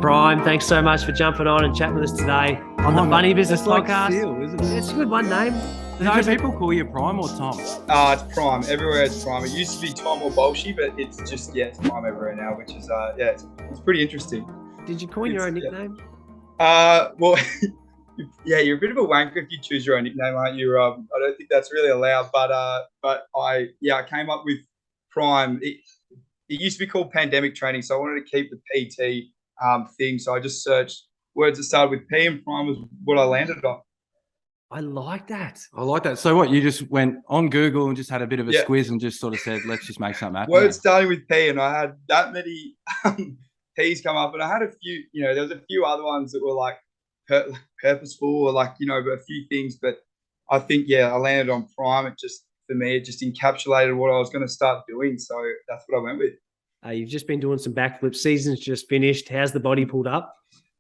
Prime, thanks so much for jumping on and chatting with us today on the Funny Business Podcast. Seal, isn't it? It's a good one name. Do people call you Prime or Tom? It's Prime. Everywhere it's Prime. It used to be Tom or Baulch, but it's just, it's Prime everywhere now, which is, it's pretty interesting. Did you coin your own nickname? Well, you're a bit of a wanker if you choose your own nickname, aren't you? I don't think that's really allowed, but I came up with Prime. It used to be called Pandemic Training, so I wanted to keep the PT thing. So I just searched words that started with P, and Prime was what I landed on. I like that. So what, you just went on Google and just had a bit of a squiz and just sort of said, let's just make something happen? Words starting with P, and I had that many P's come up, and I had a few, there was a few other ones that were like purposeful or like, a few things, but I think, I landed on Prime. For me, it just encapsulated what I was going to start doing. So that's what I went with. You've just been doing some backflip. Season's just finished. How's the body pulled up?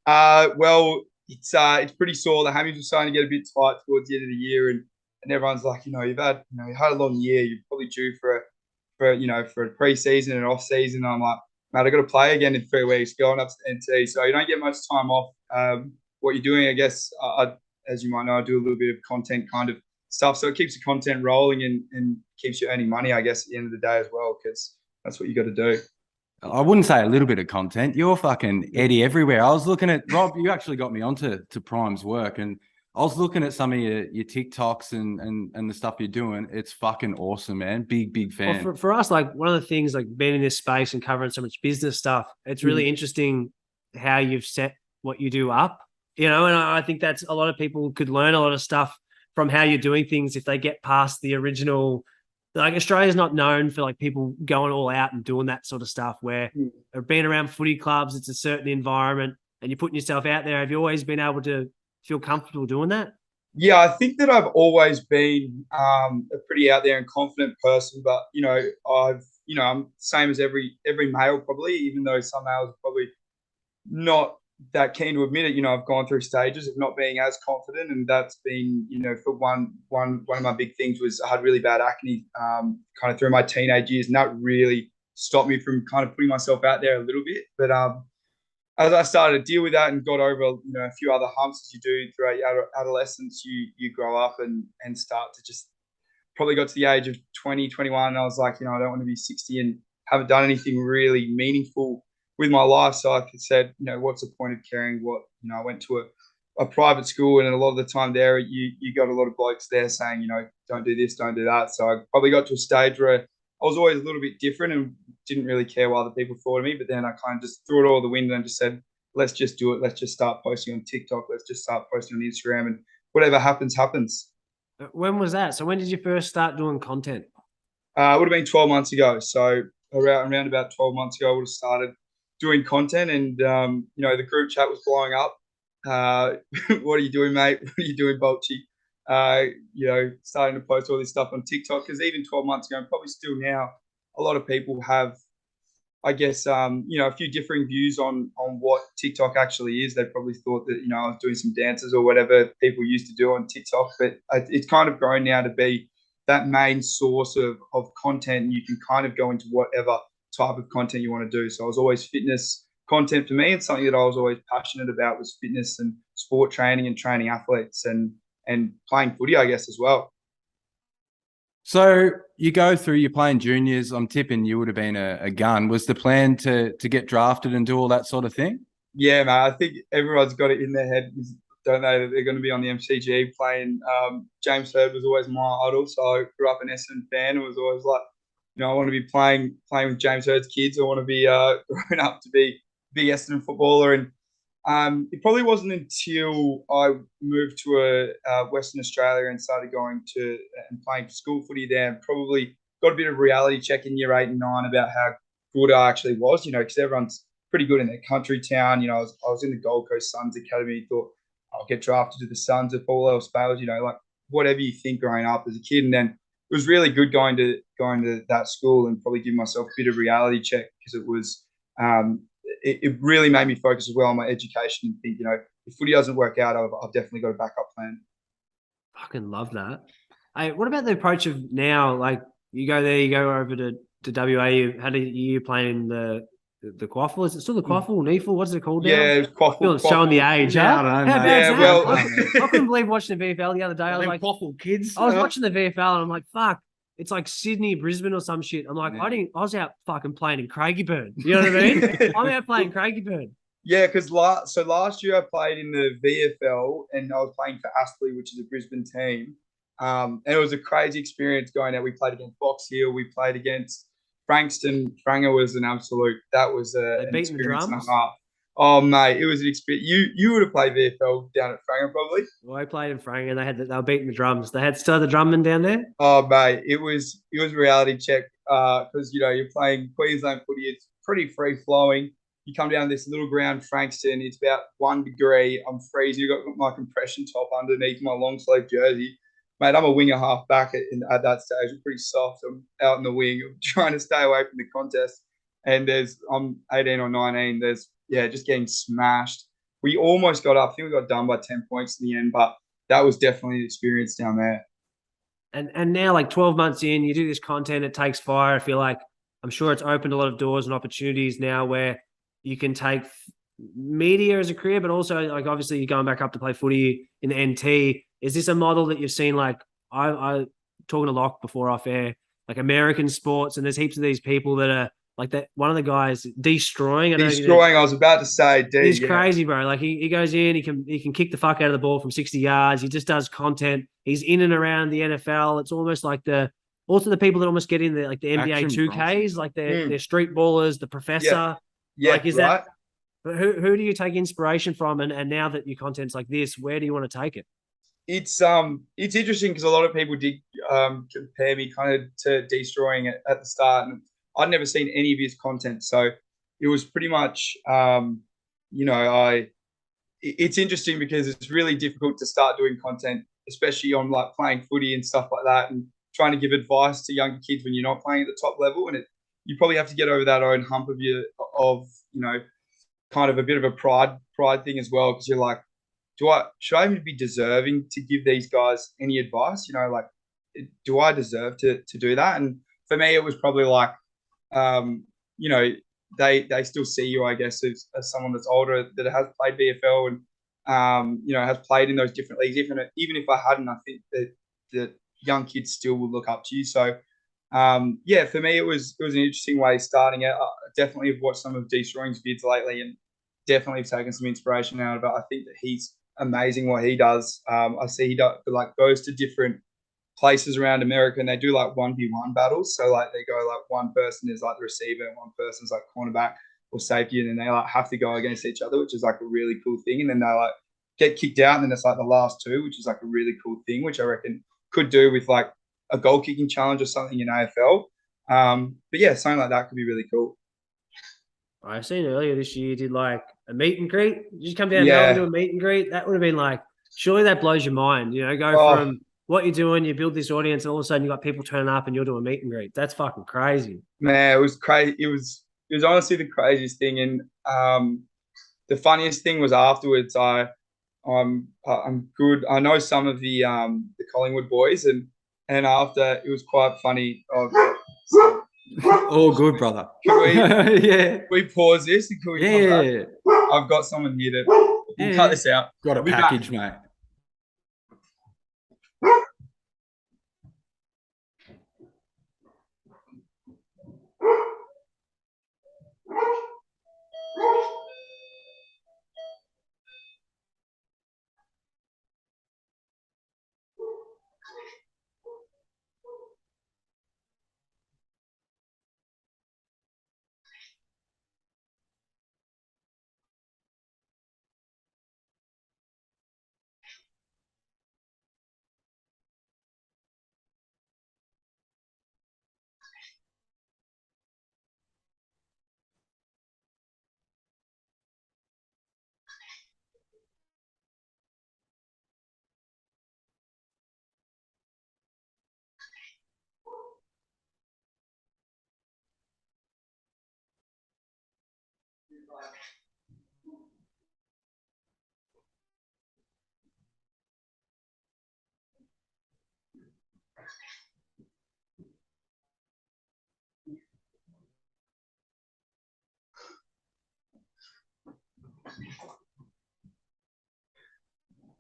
Well, it's pretty sore. The hammies were starting to get a bit tight towards the end of the year, and everyone's like, you've had a long year. You're probably due for a pre-season and off-season. I'm like, mate, I got to play again in 3 weeks, going up to NT. So you don't get much time off. What you're doing, I guess, as you might know, I do a little bit of content kind of stuff. So it keeps the content rolling and keeps you earning money, I guess, at the end of the day as well, because that's what you got to do. I wouldn't say a little bit of content. You're fucking Eddie everywhere. I was looking at, Rob, you actually got me onto Prime's work, and I was looking at some of your TikToks and the stuff you're doing. It's fucking awesome, man. Big fan. Well, for us, like one of the things, like being in this space and covering so much business stuff, it's really interesting how you've set what you do up, and I think that's a lot of people could learn a lot of stuff from how you're doing things if they get past the original. Like Australia's not known for like people going all out and doing that sort of stuff where being around footy clubs, it's a certain environment and you're putting yourself out there. Have you always been able to feel comfortable doing that? Yeah, I think that I've always been a pretty out there and confident person, but I'm same as every male probably, even though some males are probably not that keen to admit it. I've gone through stages of not being as confident, and that's been, for one of my big things was I had really bad acne kind of through my teenage years, and that really stopped me from kind of putting myself out there a little bit. But as I started to deal with that and got over, a few other humps as you do throughout your adolescence, you grow up and start to just probably got to the age of 20, 21, and I was like, I don't want to be 60 and haven't done anything really meaningful with my life. So I said, what's the point of caring what, I went to a private school, and a lot of the time there, you got a lot of blokes there saying, don't do this, don't do that. So I probably got to a stage where I was always a little bit different and didn't really care what other people thought of me. But then I kind of just threw it all the window and just said, let's just do it. Let's just start posting on TikTok. Let's just start posting on Instagram, and whatever happens, happens. When was that? So when did you first start doing content? It would have been 12 months ago. So around about 12 months ago, I would have started doing content, and the group chat was blowing up. What are you doing, mate? What are you doing, Baulchy? Starting to post all this stuff on TikTok, because even 12 months ago, and probably still now, a lot of people have, I guess, a few differing views on what TikTok actually is. They probably thought that, I was doing some dances or whatever people used to do on TikTok, but it's kind of grown now to be that main source of content, and you can kind of go into whatever type of content you want to do. So I was always fitness content for me, and something that I was always passionate about was fitness and sport training and training athletes and playing footy, I guess, as well. So you go through, you're playing juniors. I'm tipping you would have been a gun. Was the plan to get drafted and do all that sort of thing? Yeah, mate. I think everyone's got it in their head, don't they, that they're going to be on the MCG playing. James Hird was always my idol, so I grew up an Essendon fan and was always like, I want to be playing with James Hird's kids. I want to be growing up to be a big Essendon footballer. And it probably wasn't until I moved to Western Australia and started going to and playing school footy there, and probably got a bit of reality check in year 8 and 9 about how good I actually was, because everyone's pretty good in their country town. I was in the Gold Coast Suns Academy, thought I'll get drafted to the Suns if all else fails, like whatever you think growing up as a kid. And then it was really good going to that school and probably give myself a bit of reality check, because it was it really made me focus as well on my education and think, if footy doesn't work out, I've definitely got a backup plan. Fucking love that. Hey, what about the approach of now? Like you go there, you go over to WA. You had a year playing in the the quaffle. Is it still the quaffle? Neefle? What's it called now? Yeah, it was Feeling showing the age, Yeah, huh? I don't know, How mate. bad's Yeah, that? well- I couldn't believe watching the VFL the other day. I was like, quaffle kids. I was watching the VFL and I'm like, fuck, it's like Sydney, Brisbane or some shit. I'm like, Yeah. I was out fucking playing in Craigieburn. You know what I mean? I'm out playing Craigieburn. Yeah, because last year I played in the VFL and I was playing for Astley, which is a Brisbane team. And it was a crazy experience going out. We played against Box Hill. We played against Frankston. Franger was an absolute. That was an beating the experience and a drums? half. Oh mate, it was an experience. You would have played VFL down at Franger probably. Well, I played in Frank and they were beating the drums. They had still the drummen down there. Oh mate, it was a reality check because you're playing Queensland footy. It's pretty free flowing. You come down this little ground, Frankston. It's about 1 degree. I'm freezing. I've got my compression top underneath my long sleeve jersey. Mate, I'm a winger half back at that stage. I'm pretty soft. I'm out in the wing. I'm trying to stay away from the contest. And I'm 18 or 19. Just getting smashed. We almost got up. I think we got done by 10 points in the end, but that was definitely an experience down there. And now, like 12 months in, you do this content, it takes fire. I feel like I'm sure it's opened a lot of doors and opportunities now where you can take media as a career, but also like obviously you're going back up to play footy in the NT. Is this a model that you've seen? Like I talking to Locke before off air, like American sports, and there's heaps of these people that are like that. One of the guys destroying. Destroying. I was about to say, he's crazy, bro. Like he goes in, he can kick the fuck out of the ball from 60 yards. He just does content. He's in and around the NFL. It's almost like the people that almost get in the NBA 2Ks, like they're street ballers, the professor. Yeah, like is right. But who do you take inspiration from? And now that your content's like this, where do you want to take it? It's interesting because a lot of people did compare me kind of to destroying it at the start, and I'd never seen any of his content, so it was pretty much it's interesting because it's really difficult to start doing content, especially on like playing footy and stuff like that, and trying to give advice to younger kids when you're not playing at the top level, and you probably have to get over that own hump of kind of a bit of a pride thing as well, because you're like, should I even be deserving to give these guys any advice? Like, do I deserve to do that? And for me, it was probably like, they still see you, I guess, as someone that's older that has played VFL and has played in those different leagues. Even if I hadn't, I think that young kids still will look up to you. So for me, it was an interesting way starting it. I definitely have watched some of Destroying's vids lately and definitely have taken some inspiration out of it. I think that he's amazing what he does. I see he goes to different places around America and they do like 1v1 battles. So like they go like one person is like the receiver and one person's like cornerback or safety, and then they like have to go against each other, which is like a really cool thing. And then they like get kicked out, and then it's like the last two, which is like a really cool thing, which I reckon could do with like a goal kicking challenge or something in AFL. But yeah, something like that could be really cool. I seen earlier this year you did like a meet and greet. You just come down Yeah. and do a meet and greet. That would have been like, surely that blows your mind. Go from what you're doing, you build this audience, and all of a sudden you got people turning up and you're doing a meet and greet. That's fucking crazy. Man, it was crazy. It was honestly the craziest thing. And the funniest thing was afterwards. I'm good. I know some of the Collingwood boys, and after it was quite funny. All good, brother. Can we yeah. we pause this and can we come back? Yeah. I've got someone here to we'll cut this out. Got a I'll be package, back. mate.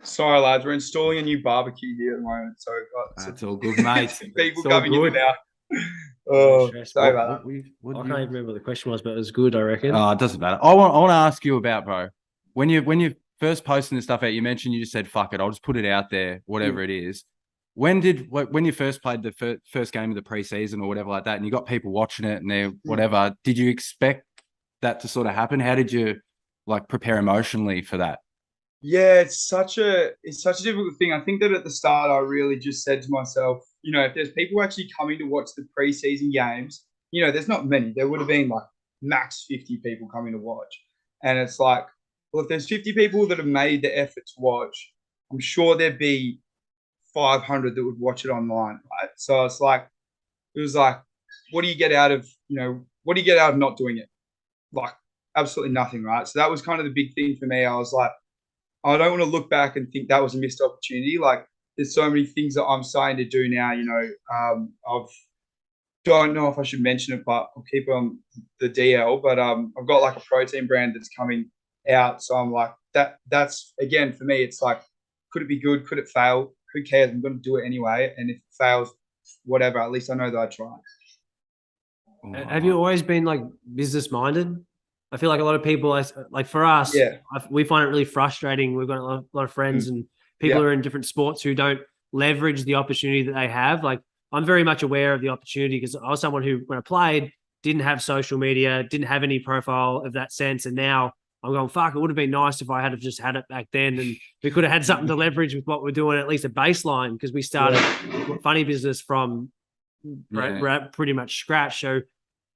Sorry, lads, we're installing a new barbecue here at the moment, so we've got some, That's all good, mate. some people It's all coming in and good. out. No Oh, stress. sorry about What I do can't you? even remember what the question was, but it was good, I reckon. Oh, it doesn't matter. I want to ask you about, bro. When you first posting this stuff out, you mentioned you just said, "Fuck it, I'll just put it out there, whatever it is." When you first played the first game of the preseason or whatever like that, and you got people watching it and they whatever, did you expect that to sort of happen? How did you like prepare emotionally for that? Yeah, it's such a difficult thing. I think that at the start, I really just said to myself, if there's people actually coming to watch the preseason games, there's not many. There would have been like max 50 people coming to watch, and it's like, well, if there's 50 people that have made the effort to watch, I'm sure there'd be 500 that would watch it online, right? So it was like, what do you get out of what do you get out of not doing it? Like absolutely nothing, right? So that was kind of the big thing for me. I was like, I don't want to look back and think that was a missed opportunity. Like there's so many things that I'm starting to do now. I've don't know if I should mention it, but I'll keep it on the DL. But I've got like a protein brand that's coming out, so I'm like that. That's again for me. It's like, could it be good? Could it fail? Who cares? I'm going to do it anyway. And if it fails, whatever. At least I know that I tried. Have you always been like business minded? I feel like a lot of people, like for us, Yeah, we find it really frustrating. We've got a lot of friends and people yeah, who are in different sports who don't leverage the opportunity that they have. Like I'm very much aware of the opportunity because I was someone who, when I played, didn't have social media, didn't have any profile of that sense, and now I'm going, fuck, it would have been nice if I had have just had it back then, and we could have had something to leverage with what we're doing, at least a baseline, because we started funny business from pretty much scratch. So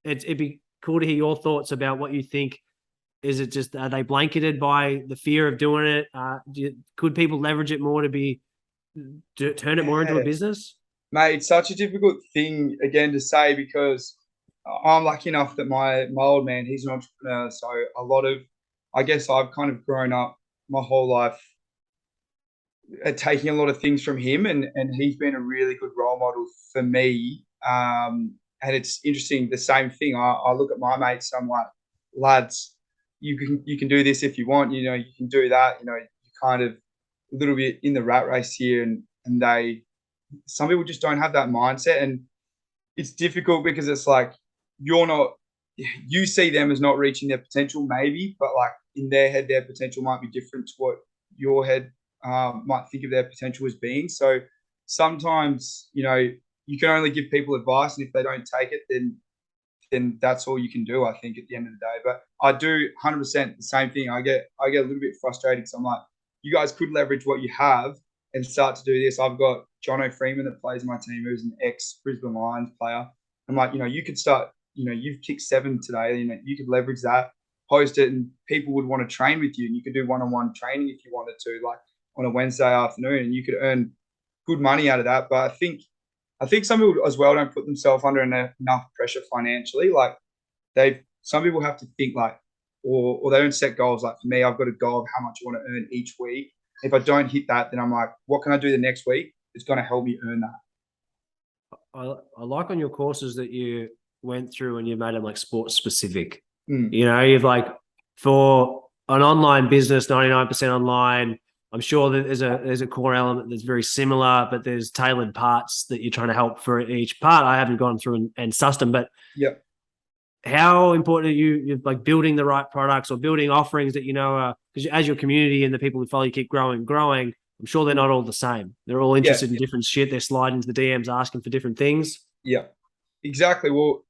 it'd be cool to hear your thoughts about what you think. Is it just, are they blanketed by the fear of doing it? Could people leverage it more to turn it more into a business? mate. It's such a difficult thing again to say because I'm lucky enough that my old man, he's an entrepreneur. So I guess I've kind of grown up my whole life taking a lot of things from him, and he's been a really good role model for me. And it's interesting, the same thing. I look at my mates, I'm like, lads, you can do this if you want. You can do that. You're kind of a little bit in the rat race here, and some people just don't have that mindset, and it's difficult because it's like you're not you see them as not reaching their potential maybe, but like in their head their potential might be different to what your head might think of their potential as being. So sometimes you can only give people advice, and if they don't take it, then that's all you can do, I think, at the end of the day. But I do 100% the same thing. I get a little bit frustrated because I'm like, you guys could leverage what you have and start to do this. I've got John O'Freeman that plays my team, who's an ex-Brisbane Lions player. I'm like, you could start, you've kicked 7 today. You could leverage that, post it, and people would want to train with you. And you could do one-on-one training if you wanted to, like on a Wednesday afternoon, and you could earn good money out of that. But I think some people as well don't put themselves under enough pressure financially. Like some people have to think like, or they don't set goals. Like for me, I've got a goal of how much I want to earn each week. If I don't hit that, then I'm like, what can I do the next week? It's going to help me earn that. I like on your courses that you went through and you made them like sports specific. Mm. You've like, for an online business, 99% online. I'm sure that there's a core element that's very similar, but there's tailored parts that you're trying to help for each part. I haven't gone through and sussed them, but Yeah. how important are you're like building the right products or building offerings that because as your community and the people who follow you keep growing, I'm sure they're not all the same. They're all interested in different shit. They're sliding into the DMs asking for different things. Yeah, exactly. Well,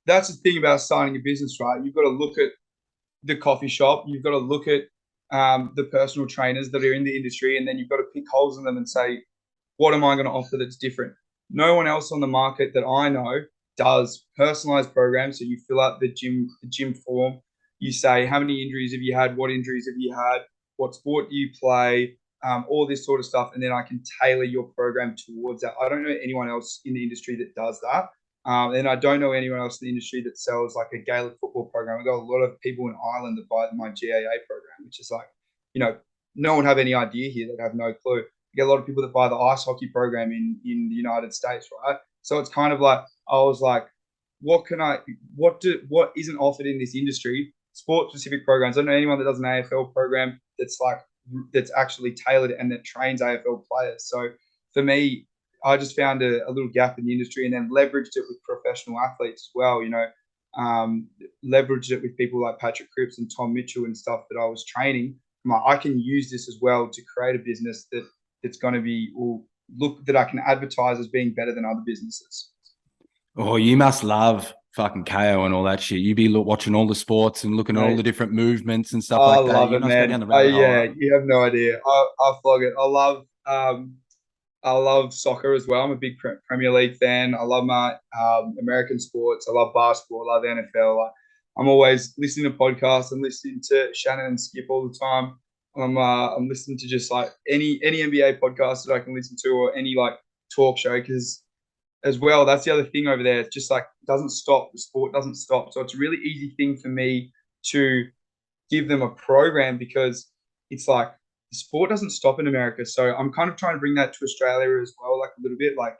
that's the thing about starting a business, right? You've got to look at the coffee shop. You've got to look at the personal trainers that are in the industry, and then you've got to pick holes in them and say, what am I going to offer that's different? No one else on the market that I know does personalized programs. So you fill out the gym form. You say, how many injuries have you had? What injuries have you had? What sport do you play? All this sort of stuff. And then I can tailor your program towards that. I don't know anyone else in the industry that does that. And I don't know anyone else in the industry that sells like a Gaelic football program. I've got a lot of people in Ireland that buy my GAA program, which is like, no one have any idea here. They have no clue. You get a lot of people that buy the ice hockey program in the United States, right? So it's kind of like, I was like, what isn't offered in this industry? Sport specific programs. I don't know anyone that does an AFL program that's like that's actually tailored and that trains AFL players. So for me, I just found a little gap in the industry and then leveraged it with professional athletes as well. Leveraged it with people like Patrick Cripps and Tom Mitchell and stuff that I was training. I can use this as well to create a business that's going to be that I can advertise as being better than other businesses. Oh, you must love fucking KO and all that shit. You be watching all the sports and looking at all the different movements and stuff like that. I love You it, must go man. down the rabbit hole. Yeah, you have no idea. I flog it. I love soccer as well. I'm a big Premier League fan. I love my American sports. I love basketball. I love NFL. I'm always listening to podcasts and listening to Shannon and Skip all the time. I'm listening to just like any NBA podcast that I can listen to or any like talk show because as well, that's the other thing over there. It's just like it doesn't stop. The sport doesn't stop. So it's a really easy thing for me to give them a program because it's like the sport doesn't stop in America. So I'm kind of trying to bring that to Australia as well, like a little bit. Like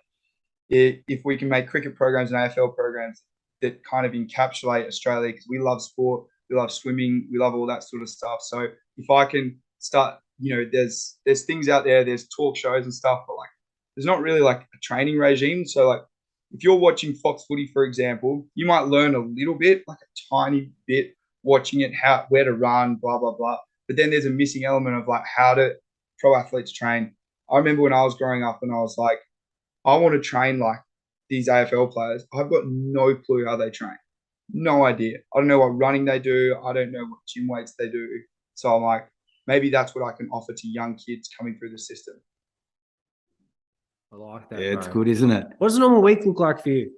if we can make cricket programs and AFL programs that kind of encapsulate Australia because we love sport, we love swimming, we love all that sort of stuff. So if I can start, there's things out there, there's talk shows and stuff, but like there's not really like a training regime. So like if you're watching Fox Footy, for example, you might learn a little bit, like a tiny bit, watching it, where to run, blah, blah, blah. But then there's a missing element of like how do pro athletes train. I remember when I was growing up and I was like, I want to train like these AFL players. I've got no clue how they train. No idea. I don't know what running they do. I don't know what gym weights they do. So I'm like, maybe that's what I can offer to young kids coming through the system. I like that. Yeah, it's bro. good, isn't it? What does a normal week look like for you?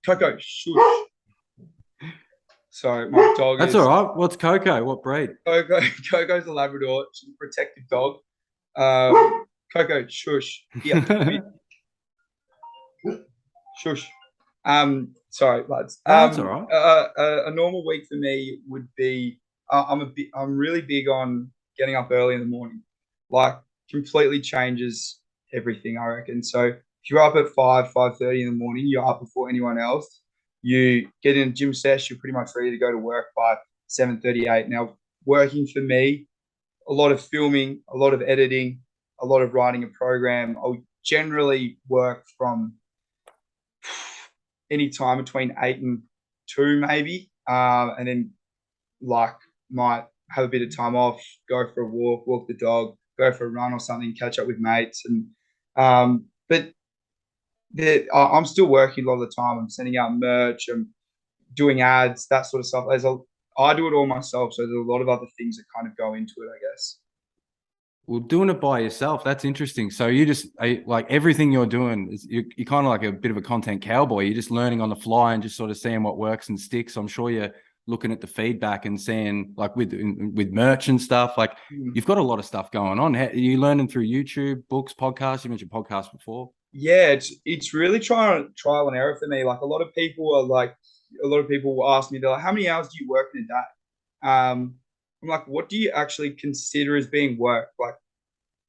Coco, shush. So my dog That's all right. What's Coco? What breed? Coco's a Labrador. She's a protective dog. Coco, shush. Yeah. Shush. Sorry, lads. That's all right. A normal week for me would be I'm really big on getting up early in the morning. Like completely changes everything, I reckon. So if you're up at 5:30 in the morning, you're up before anyone else. You get in a gym session, you're pretty much ready to go to work by 7:38. Now, working for me, a lot of filming, a lot of editing, a lot of writing a program. I'll generally work from any time between 8 and 2 maybe, and then like might have a bit of time off, go for a walk the dog, go for a run or something, catch up with mates. And but I'm still working a lot of the time. I'm sending out merch, I'm doing ads, that sort of stuff. I do it all myself, so there's a lot of other things that kind of go into it, I guess. Well, doing it by yourself, that's interesting. So you just like everything you're doing is you're kind of like a bit of a content cowboy. You're just learning on the fly and just sort of seeing what works and sticks. So I'm sure you're looking at the feedback and seeing like with merch and stuff, like you've got a lot of stuff going on. Are you learning through YouTube, books, podcasts? You mentioned podcasts before. Yeah, it's really trial and error for me. Like a lot of people will ask me, they're like, how many hours do you work in a day? I'm like, what do you actually consider as being work? Like,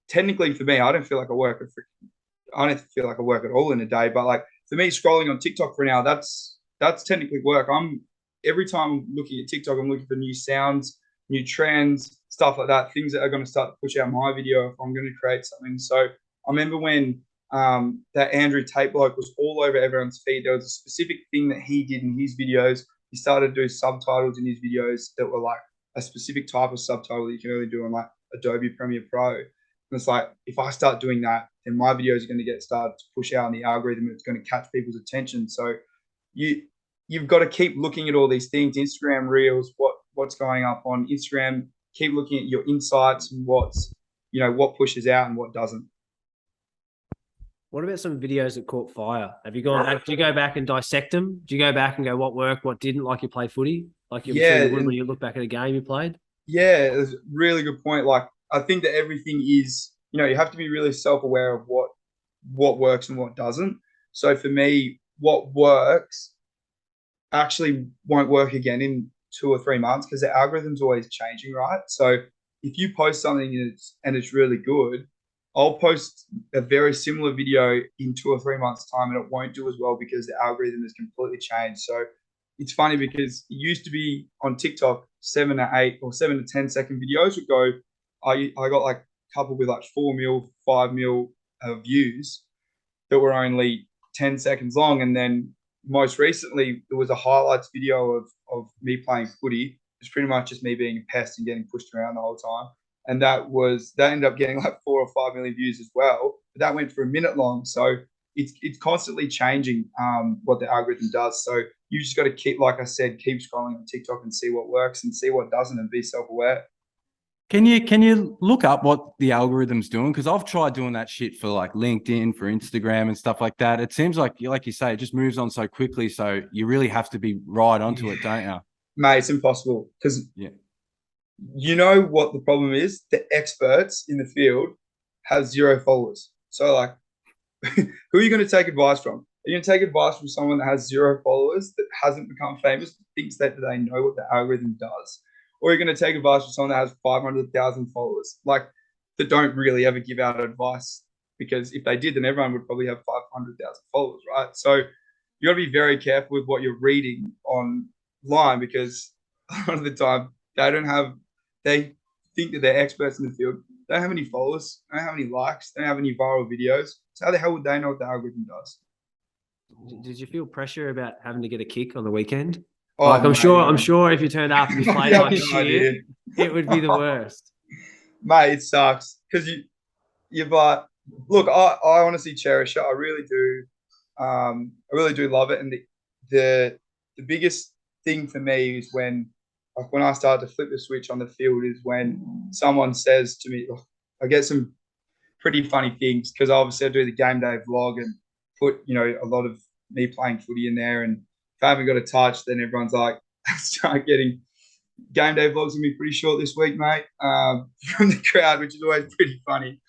technically for me, I don't feel like I work at all in a day. But like for me, scrolling on TikTok for an hour, that's technically work. Every time I'm looking at TikTok, I'm looking for new sounds, new trends, stuff like that, things that are going to start to push out my video if I'm going to create something. So I remember when that Andrew Tate bloke was all over everyone's feed. There was a specific thing that he did in his videos. He started to do subtitles in his videos that were like a specific type of subtitle that you can only do on like Adobe Premiere Pro. And it's like, if I start doing that, then my videos are going to get started to push out in the algorithm. It's going to catch people's attention. So you've got to keep looking at all these things, Instagram Reels, what's going up on Instagram, keep looking at your insights and what pushes out and what doesn't. What about some videos that caught fire? Do you go back and dissect them? Do you go back and go, what worked, what didn't, like you play footy? Like you would when you look back at a game you played? Yeah, it's a really good point. Like, I think that everything is, you have to be really self-aware of what works and what doesn't. So for me, what works actually won't work again in 2 or 3 months because the algorithm's always changing, right? So if you post something and it's really good, I'll post a very similar video in 2 or 3 months' time and it won't do as well because the algorithm has completely changed. So it's funny because it used to be on TikTok 7 to 8 or 7 to 10 second videos would go. I got like a couple with like 4 mil, 5 mil views that were only 10 seconds long, and then most recently there was a highlights video of me playing footy. It's pretty much just me being a pest and getting pushed around the whole time. And that ended up getting like 4 or 5 million views as well. But that went for a minute long. So it's constantly changing what the algorithm does. So you just got to keep, like I said, keep scrolling on TikTok and see what works and see what doesn't, and be self-aware. Can you look up what the algorithm's doing? Because I've tried doing that shit for like LinkedIn, for Instagram and stuff like that. It seems like you say, it just moves on so quickly. So you really have to be right onto it, don't you? Mate, it's impossible because you know what the problem is? The experts in the field have 0 followers. So like, who are you going to take advice from? Are you going to take advice from someone that has 0 followers, that hasn't become famous, thinks that they know what the algorithm does? Or you're going to take advice from someone that has 500,000 followers, like that don't really ever give out advice, because if they did, then everyone would probably have 500,000 followers, right? So you got to be very careful with what you're reading online, because a lot of the time they think that they're experts in the field. They don't have any followers, they don't have any likes, they don't have any viral videos. So how the hell would they know what the algorithm does? Did you feel pressure about having to get a kick on the weekend? Oh, like, I'm mate, sure if you turned up and you played You like have no idea. shit, it would be the worst. Mate, it sucks because you're like, look, I honestly cherish it. I really do. I really do love it. And the biggest thing for me is when I start to flip the switch on the field, is when someone says to me, I get some pretty funny things, because obviously I do the game day vlog and put, a lot of me playing footy in there. And if I haven't got a touch, then everyone's like, start getting game day vlogs gonna be pretty short this week, mate, from the crowd, which is always pretty funny.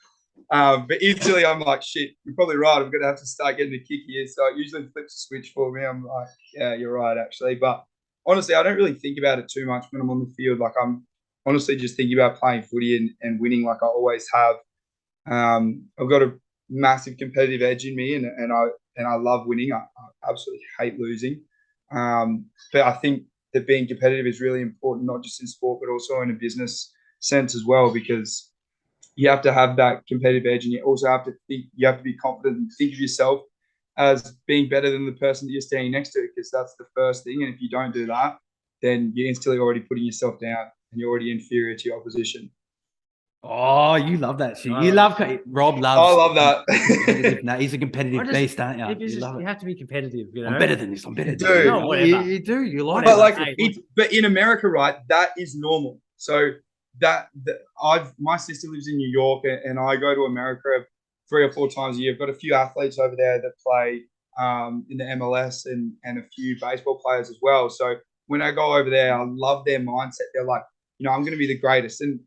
But instantly I'm like, shit, you're probably right. I'm going to have to start getting a kick here. So it usually flips a switch for me. I'm like, yeah, you're right, actually. But honestly, I don't really think about it too much when I'm on the field. Like, I'm honestly just thinking about playing footy and winning, like I always have. I've got a massive competitive edge in me, and I love winning. I absolutely hate losing. But I think that being competitive is really important, not just in sport, but also in a business sense as well, because you have to have that competitive edge, and you also have to be confident and think of yourself as being better than the person that you're standing next to, because that's the first thing. And if you don't do that, then you're instantly already putting yourself down and you're already inferior to your opposition. Oh, you love that shit. You love Rob loves. I love that. No, he's a competitive beast, aren't you? You have to be competitive. I'm better than this. I'm better than Dude. this. No, whatever. You do. You like But it. but in America, right, that is normal. So my sister lives in New York, and I go to America 3 or 4 times a year. I've got a few athletes over there that play in the MLS, and a few baseball players as well. So when I go over there, I love their mindset. They're like, I'm going to be the greatest. And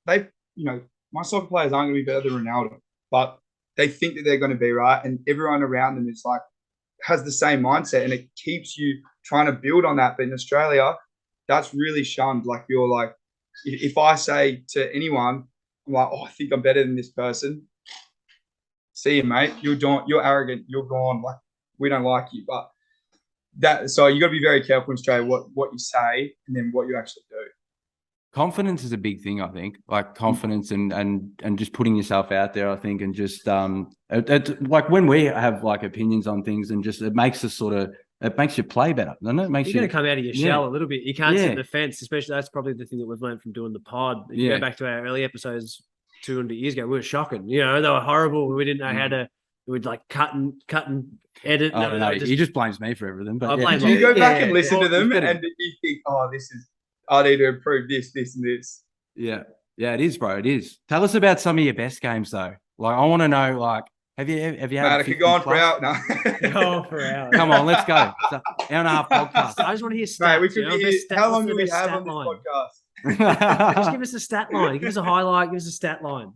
they, my soccer players aren't going to be better than Ronaldo, but they think that they're going to be, right. And everyone around them is like, has the same mindset, and it keeps you trying to build on that. But in Australia, that's really shunned. Like, you're like, if I say to anyone, I'm like, I think I'm better than this person, see you, mate. You're arrogant. You're gone. Like, we don't like you. But so you got to be very careful in Australia what you say and then what you actually do. Confidence is a big thing, I think. Like confidence and just putting yourself out there, I think, and just like when we have like opinions on things, and just it makes you play better, doesn't it? It makes You're going to come out of your shell a little bit. You can't sit in the fence, especially. That's probably the thing that we've learned from doing the pod. If you go back to our early episodes 200 years ago, we were shocking. They were horrible. We didn't know how to. We would like cut and edit. Oh, no, he just blames me for everything. But do you go back and listen to them, and you think, I need to improve this, this, and this? Yeah, it is, bro. It is. Tell us about some of your best games, though. Like, I want to know, like, have you had? I could go on for hours. No. Go on for hours. Come on, let's go. It's an hour and a half podcast. I just want to hear stats. Mate, how long do we have on this podcast? Just give us a stat line. Give us a highlight. Give us a stat line.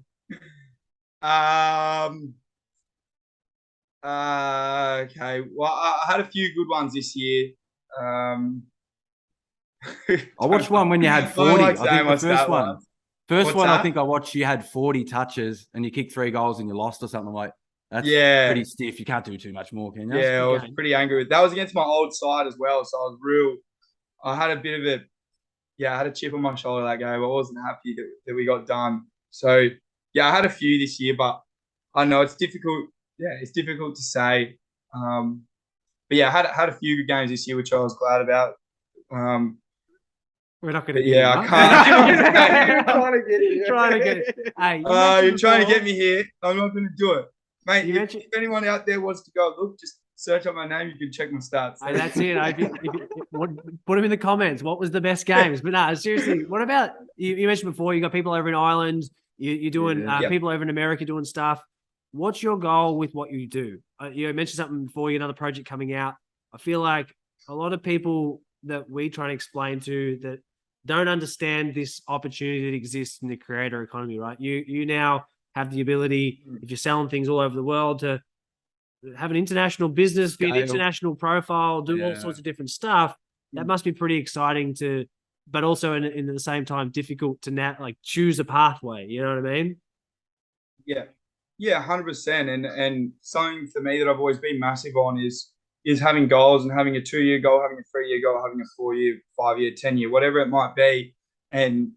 Okay. Well, I had a few good ones this year. I watched one when you had 40. I think the first one. What's I that? think I watched, you had 40 touches and you kicked 3 goals and you lost or something like. That's Yeah. pretty stiff. You can't do too much more, can you? Yeah, I was game. pretty angry with that. Was against my old side as well, so I had a bit of I had a chip on my shoulder that game. I wasn't happy that we got done. So yeah, I had a few this year, but I know it's difficult. Yeah, it's difficult to say. But yeah, I had a few good games this year, which I was glad about. We're not going to But get yeah, him, I huh? can't. You're trying to get it. Trying to get it. Hey, You're trying to get me here. I'm not going to do it, mate. You If mentioned- anyone out there wants to go look, just search up my name. You can check my stats. Hey, that's it. Put them in the comments. What was the best games? But no, seriously, what about you mentioned before? You got people over in Ireland. You're doing people over in America doing stuff. What's your goal with what you do? You mentioned something before. You another project coming out. I feel like a lot of people that we try to explain to that don't understand this opportunity that exists in the creator economy. Right? You now have the ability, if you're selling things all over the world, to have an international business, be an international profile, do all sorts of different stuff. That must be pretty exciting but also in the same time difficult to choose a pathway. You know what I mean? Yeah, 100%. And something for me that I've always been massive on is having goals and having a 2-year goal, having a 3-year goal, having a 4-year, 5-year, 10-year, whatever it might be, and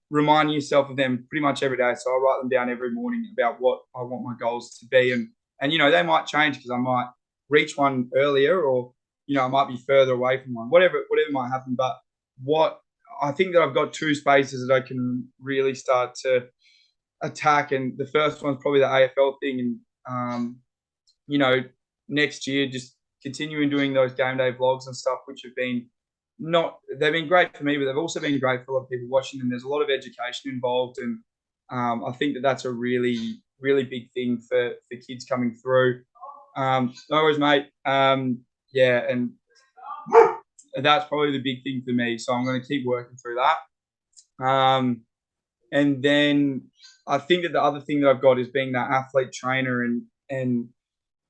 reminding yourself of them pretty much every day. So I write them down every morning about what I want my goals to be, and they might change because I might reach one earlier, or I might be further away from one, whatever might happen. But what I think that I've got 2 spaces that I can really start to attack, and the first one's probably the AFL thing, and next year just continuing doing those game day vlogs and stuff, which have been they've been great for me, but they've also been great for a lot of people watching them. There's a lot of education involved, and I think that that's a really, really big thing for kids coming through. No worries, mate. And that's probably the big thing for me. So I'm going to keep working through that. And then I think that the other thing that I've got is being that athlete trainer and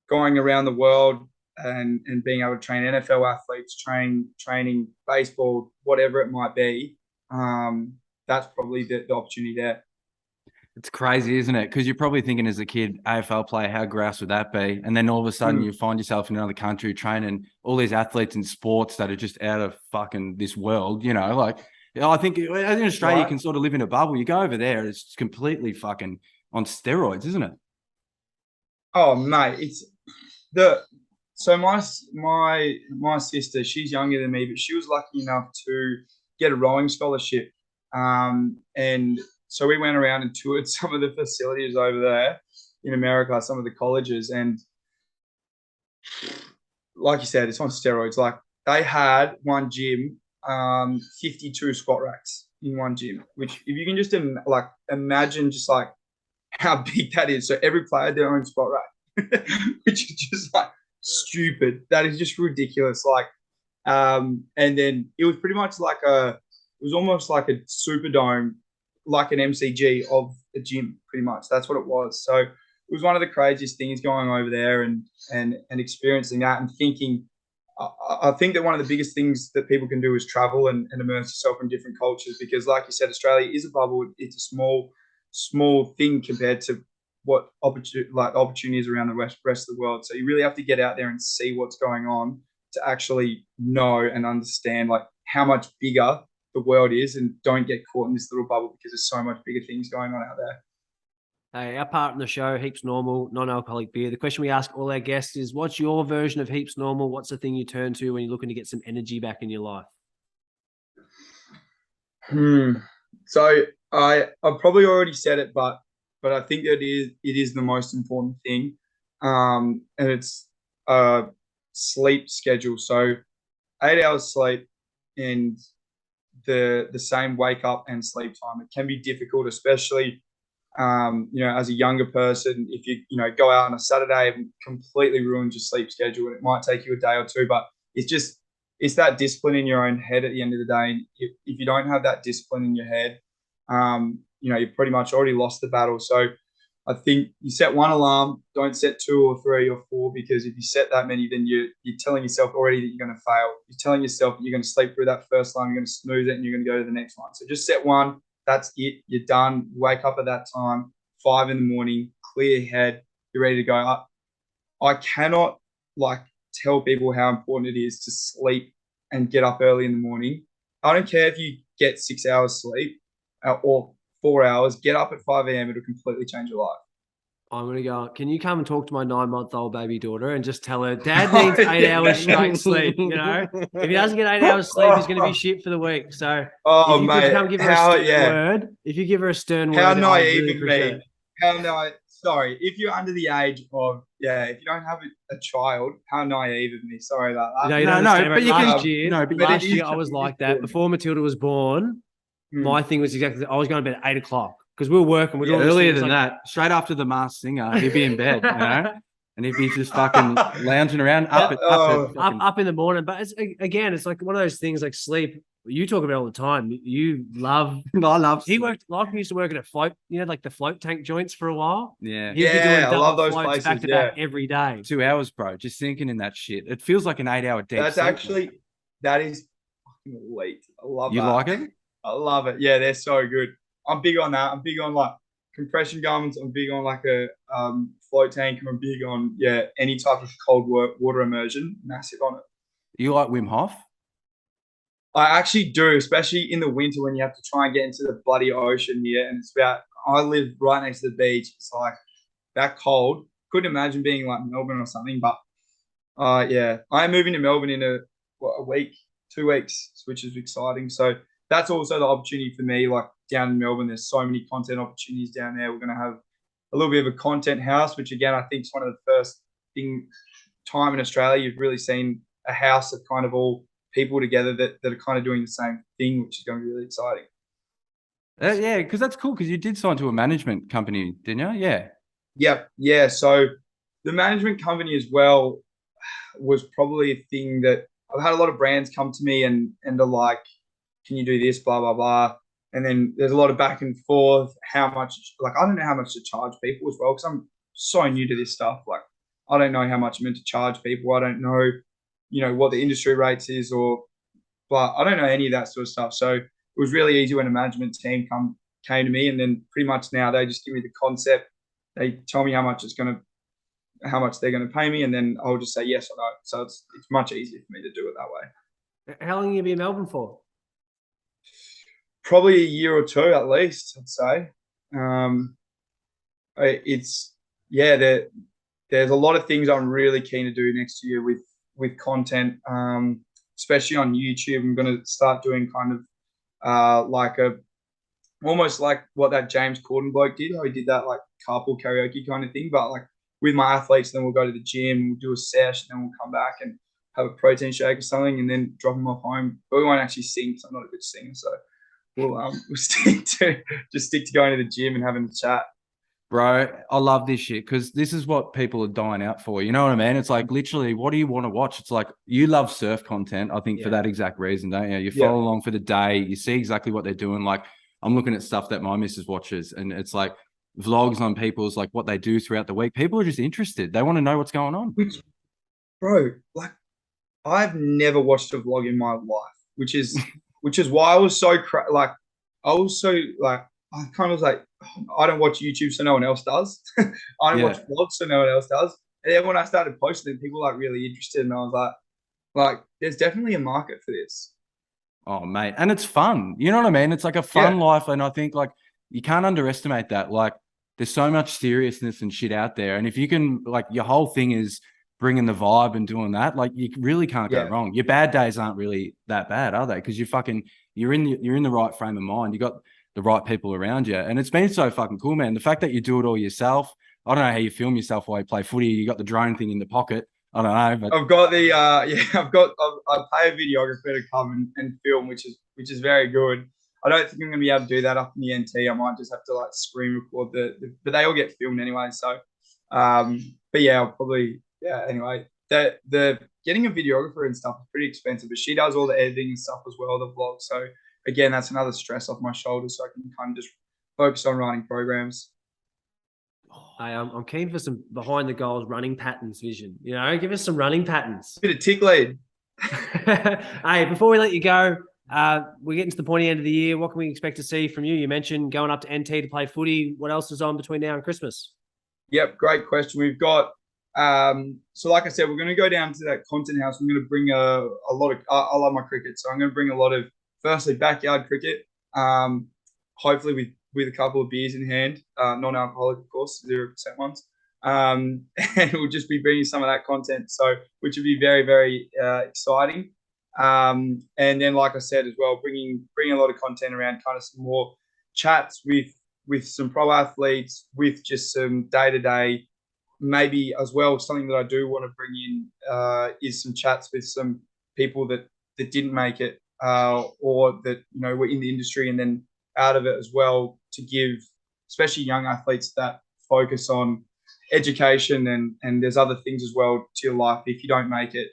going around the world and being able to train NFL athletes, training baseball, whatever it might be. That's probably the opportunity there. It's crazy, isn't it? Because you're probably thinking as a kid, AFL player, how gross would that be? And then all of a sudden you find yourself in another country training all these athletes in sports that are just out of fucking this world, I think in Australia, you can sort of live in a bubble. You go over there, it's completely fucking on steroids, isn't it? Oh, mate, so my sister, she's younger than me, but she was lucky enough to get a rowing scholarship. And so we went around and toured some of the facilities over there in America, some of the colleges. And like you said, it's on steroids. Like they had one gym, 52 squat racks in one gym, which if you can just imagine just like how big that is. So every player had their own squat rack, which is just like stupid. That is just ridiculous. And then it was pretty much it was almost like a Superdome, like an MCG of a gym, pretty much. That's what it was. So it was one of the craziest things going over there and experiencing that and thinking. I think that one of the biggest things that people can do is travel and immerse yourself in different cultures, because, like you said, Australia is a bubble. It's a small thing compared to what opportunities around the rest of the world. So you really have to get out there and see what's going on to actually know and understand how much bigger the world is, and don't get caught in this little bubble because there's so much bigger things going on out there. Hey, our part in the show, Heaps Normal, non-alcoholic beer. The question we ask all our guests is, what's your version of Heaps Normal? What's the thing you turn to when you're looking to get some energy back in your life? So I probably already said it, but I think that it is the most important thing, and it's sleep schedule. So 8 hours sleep and the same wake up and sleep time. It can be difficult, especially as a younger person. If you go out on a Saturday and completely ruins your sleep schedule, and it might take you a day or two, but it's that discipline in your own head at the end of the day. And if you don't have that discipline in your head, you pretty much already lost the battle. So I think you set one alarm, don't set 2 or 3 or 4, because if you set that many, then you're telling yourself already that you're going to fail. You're telling yourself that you're going to sleep through that first alarm, you're going to snooze it, and you're going to go to the next one. So just set one. That's it. You're done. Wake up at that time, 5 in the morning, clear head, you're ready to go. I cannot like tell people how important it is to sleep and get up early in the morning. I don't care if you get 6 hours sleep or 4 hours, get up at 5 a.m. It'll completely change your life. I'm going to go, can you come and talk to my 9-month-old baby daughter and just tell her dad needs 8 hours straight sleep, you know? If he doesn't get 8 hours sleep, he's going to be shit for the week. So Oh, if you mate, could come give her a stern word, if you give her a stern how word, I'd naive really of appreciate me. it. How naive. Sorry, if you're under the age of, if you don't have a child, how naive of me. Sorry about that. No, you don't No, understand, but mate. you can. Last year, No, but last it year is- I was it like is that. important. Before Matilda was born, Hmm. my thing was exactly, I was going to bed at 8 o'clock because we were working. We're doing this earlier thing, than it's like, that, straight after the Masked Singer, he'd be in bed, you know, and he'd be just fucking lounging around up at up in the morning. But it's, again, it's like one of those things like sleep. You talk about it all the time. You love. I love. He worked like we used to work at a float, like the float tank joints for a while. Yeah, He'd be doing I love double those floats places. back to back every day. 2 hours, bro, just sinking in that shit. It feels like an 8 hour deep That's sleep. actually, that is fucking elite. I love You that. like it? I love it. Yeah, they're so good. I'm big on that. I'm big on like compression garments. I'm big on like a float tank. I'm big on any type of cold water immersion. Massive on it. You like Wim Hof? I actually do, especially in the winter when you have to try and get into the bloody ocean here. And I live right next to the beach. It's like that cold. Couldn't imagine being like Melbourne or something. But I'm moving to Melbourne in a week, 2 weeks, which is exciting. So that's also the opportunity for me. Like down in Melbourne, there's so many content opportunities down there. We're going to have a little bit of a content house, which again, I think is one of the first time in Australia you've really seen a house of kind of all people together that are kind of doing the same thing, which is going to be really exciting. Yeah, because that's cool. Because you did sign to a management company, didn't you? Yeah. Yep. Yeah. So the management company as well was probably a thing that I've had a lot of brands come to me and are like, can you do this, blah, blah, blah. And then there's a lot of back and forth, how much, like, I don't know how much to charge people as well, because I'm so new to this stuff. Like, I don't know how much I'm meant to charge people. I don't know, what the industry rates is but I don't know any of that sort of stuff. So it was really easy when a management team came to me, and then pretty much now they just give me the concept. They tell me how much they're going to pay me, and then I'll just say yes or no. So it's much easier for me to do it that way. How long are you going to be in Melbourne for? Probably a year or two at least, I'd say. There's a lot of things I'm really keen to do next year with content, especially on YouTube. I'm going to start doing kind of almost like what that James Corden bloke did. How he did that like carpool karaoke kind of thing, but like with my athletes. Then we'll go to the gym, we'll do a sesh, then we'll come back and have a protein shake or something, and then drop them off home. But we won't actually sing because I'm not a good singer, so we'll stick to going to the gym and having a chat. Bro, I love this shit because this is what people are dying out for. You know what I mean? It's like literally, what do you want to watch? It's like you love surf content, I think, for that exact reason, don't you? You follow along for the day, you see exactly what they're doing. Like I'm looking at stuff that my missus watches, and it's like vlogs on people's like what they do throughout the week. People are just interested. They want to know what's going on. Bro, like I've never watched a vlog in my life, which is why I was so I kind of was like, I don't watch YouTube, so no one else does. I don't watch vlogs, so no one else does. And then when I started posting, people were like really interested, and I was like, there's definitely a market for this. Oh, mate. And it's fun. You know what I mean? It's like a fun life. And I think like you can't underestimate that. Like there's so much seriousness and shit out there. And if you can, like your whole thing is bringing the vibe and doing that, like you really can't go wrong. Your bad days aren't really that bad, are they? Because you're in the right frame of mind. You got the right people around you. And it's been so fucking cool, man. The fact that you do it all yourself. I don't know how you film yourself while you play footy. You got the drone thing in the pocket. I don't know, but I've got the I pay a videographer to come and film, which is very good. I don't think I'm gonna be able to do that up in the NT. I might just have to like screen record but they all get filmed anyway. So but yeah, I'll probably anyway. The getting a videographer and stuff is pretty expensive, but she does all the editing and stuff as well, the vlog. So again, that's another stress off my shoulders, so I can kind of just focus on writing programs. I'm keen for some behind the goals running patterns vision. Give us some running patterns. Bit of tick lead. Hey, before we let you go, we're getting to the pointy end of the year. What can we expect to see from you? You mentioned going up to NT to play footy. What else is on between now and Christmas? Yep, great question. We've got so like I said, we're going to go down to that content house. I'm going to bring a lot of I love my cricket, so I'm going to bring a lot of firstly backyard cricket. Hopefully with a couple of beers in hand, non-alcoholic, of course, 0% ones. And we'll just be bringing some of that content, so which would be very, very exciting. And then, like I said as well, bringing a lot of content around kind of some more chats with some pro athletes, with just some day to day. Maybe as well, something that I do want to bring in is some chats with some people that didn't make it or that were in the industry and then out of it as well, to give especially young athletes that focus on education and there's other things as well to your life if you don't make it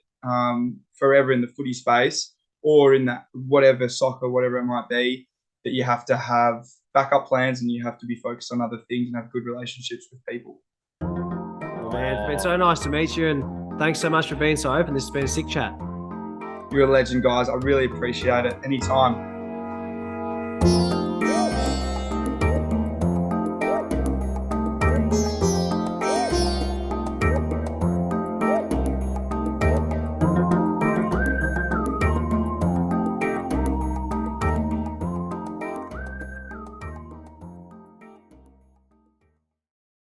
forever in the footy space or in that whatever soccer, whatever it might be, that you have to have backup plans and you have to be focused on other things and have good relationships with people. Oh, man, it's been so nice to meet you, and thanks so much for being so open. This has been a sick chat. You're a legend, guys. I really appreciate it. Anytime.